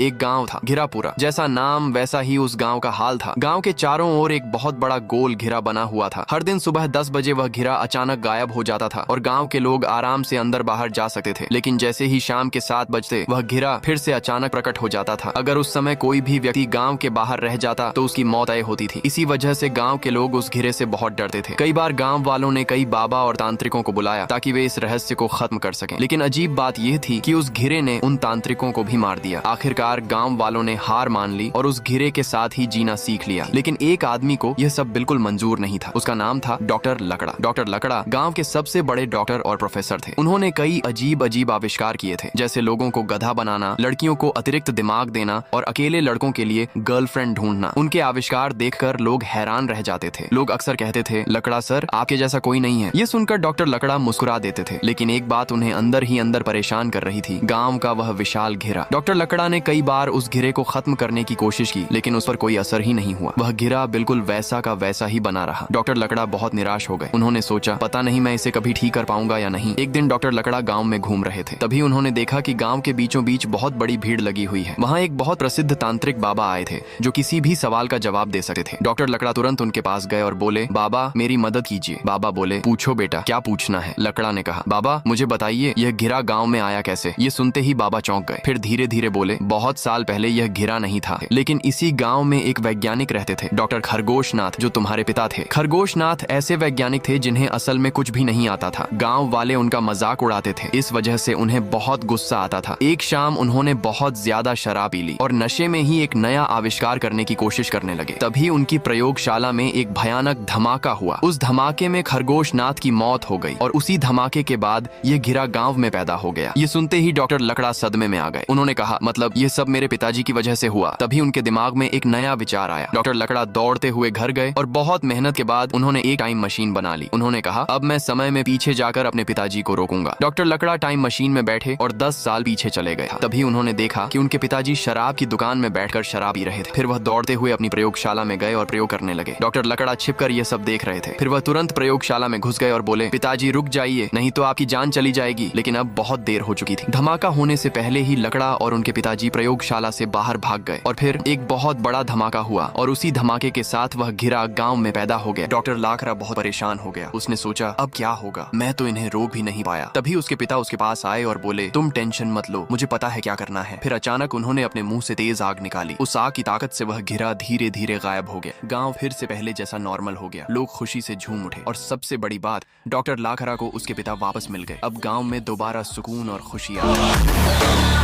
एक गांव था, घिरा पूरा। जैसा नाम वैसा ही उस गांव का हाल था। गांव के चारों ओर एक बहुत बड़ा गोल घिरा बना हुआ था। हर दिन सुबह 10 बजे वह घिरा अचानक गायब हो जाता था और गांव के लोग आराम से अंदर बाहर जा सकते थे। लेकिन जैसे ही शाम के 7 बजते वह घिरा फिर से अचानक प्रकट हो जाता था। अगर उस समय कोई भी व्यक्ति गाँव के बाहर रह जाता तो उसकी मौत तय होती थी। इसी वजह से गाँव के लोग उस घिरे से बहुत डरते थे। कई बार गाँव वालों ने कई बाबा और तांत्रिकों को बुलाया ताकि वे इस रहस्य को खत्म कर सकें। लेकिन अजीब बात यह थी कि उस घिरे ने उन तांत्रिकों को भी मार दिया। आखिरकार गांव वालों ने हार मान ली और उस घिरे के साथ ही जीना सीख लिया। लेकिन एक आदमी को यह सब बिल्कुल मंजूर नहीं था। उसका नाम था डॉक्टर लकड़ा। डॉक्टर लकड़ा गांव के सबसे बड़े डॉक्टर और प्रोफेसर थे। उन्होंने कई अजीब अजीब आविष्कार किए थे, जैसे लोगों को गधा बनाना, लड़कियों को अतिरिक्त दिमाग देना और अकेले लड़कों के लिए गर्लफ्रेंड ढूंढना। उनके आविष्कार देखकर लोग हैरान रह जाते थे। लोग अक्सर कहते थे, लकड़ा सर, आपके जैसा कोई नहीं है। ये सुनकर डॉक्टर लकड़ा मुस्कुरा देते थे। लेकिन एक बात उन्हें अंदर ही अंदर परेशान कर रही थी, गांव का वह विशाल घिरा। डॉक्टर लकड़ा ने कई बार उस घिरे को खत्म करने की कोशिश की, लेकिन उस पर कोई असर ही नहीं हुआ। वह घिरा बिल्कुल वैसा का वैसा ही बना रहा। डॉक्टर लकड़ा बहुत निराश हो गए। उन्होंने सोचा, पता नहीं मैं इसे कभी ठीक कर पाऊंगा या नहीं। एक दिन डॉक्टर लकड़ा गांव में घूम रहे थे। तभी उन्होंने देखा कि गांव के बीचों बीच बहुत बड़ी भीड़ लगी हुई है। वहाँ एक बहुत प्रसिद्ध तांत्रिक बाबा आए थे जो किसी भी सवाल का जवाब दे सकते थे। डॉक्टर लकड़ा तुरंत उनके पास गए और बोले, बाबा मेरी मदद कीजिए। बाबा बोले, पूछो बेटा, क्या पूछना है? लकड़ा ने कहा, बाबा मुझे बताइए यह घिरा गांव में आया कैसे? ये सुनते ही बाबा चौंक गए। फिर धीरे धीरे बोले, बहुत साल पहले यह घिरा नहीं था, लेकिन इसी गांव में एक वैज्ञानिक रहते थे, डॉक्टर खरगोशनाथ, जो तुम्हारे पिता थे। खरगोशनाथ ऐसे वैज्ञानिक थे जिन्हें असल में कुछ भी नहीं आता था। गांव वाले उनका मजाक उड़ाते थे। इस वजह से उन्हें बहुत गुस्सा आता था। एक शाम उन्होंने बहुत ज्यादा शराब पी ली और नशे में ही एक नया आविष्कार करने की कोशिश करने लगे। तभी उनकी प्रयोगशाला में एक भयानक धमाका हुआ। उस धमाके में खरगोशनाथ की मौत हो गई और उसी धमाके के बाद यह घिरा गांव में पैदा हो गया। ये सुनते ही डॉक्टर लकड़ा सदमे में आ गए। उन्होंने कहा, मतलब ये सब मेरे पिताजी की वजह से हुआ? तभी उनके दिमाग में एक नया विचार आया। डॉक्टर लकड़ा दौड़ते हुए घर गए और बहुत मेहनत के बाद उन्होंने एक टाइम मशीन बना ली। उन्होंने कहा, अब मैं समय में पीछे जाकर अपने पिताजी को रोकूंगा। डॉक्टर लकड़ा टाइम मशीन में बैठे और 10 साल पीछे चले गए। तभी उन्होंने देखा कि उनके पिताजी शराब की दुकान में बैठकर शराब पी रहे थे। फिर वह दौड़ते हुए अपनी प्रयोगशाला में गए और प्रयोग करने लगे। डॉक्टर लकड़ा छिपकर यह सब देख रहे थे। फिर वह तुरंत प्रयोगशाला में घुस गए और बोले, पिताजी रुक जाइए, नहीं तो आपकी जान चली जाएगी। लेकिन अब बहुत देर हो चुकी थी। धमाका होने से पहले ही लकड़ा और उनके पिताजी प्रयोगशाला से बाहर भाग गए और फिर एक बहुत बड़ा धमाका हुआ और उसी धमाके के साथ वह घिरा गांव में पैदा हो गया। डॉक्टर लाकड़ा बहुत परेशान हो गया। उसने सोचा, अब क्या होगा? मैं तो इन्हें रोक भी नहीं पाया। तभी उसके पिता उसके पास आए और बोले, तुम टेंशन मत लो, मुझे पता है क्या करना है। फिर अचानक उन्होंने अपने मुंह से तेज आग निकाली। उस आग की ताकत से वह घिरा धीरे धीरे गायब हो गया। गांव फिर से पहले जैसा नॉर्मल हो गया। लोग खुशी से झूम उठे और सबसे बड़ी बात, डॉक्टर लाकड़ा को उसके पिता वापस मिल गए। अब गांव में दोबारा सुकून और खुशी आ गई।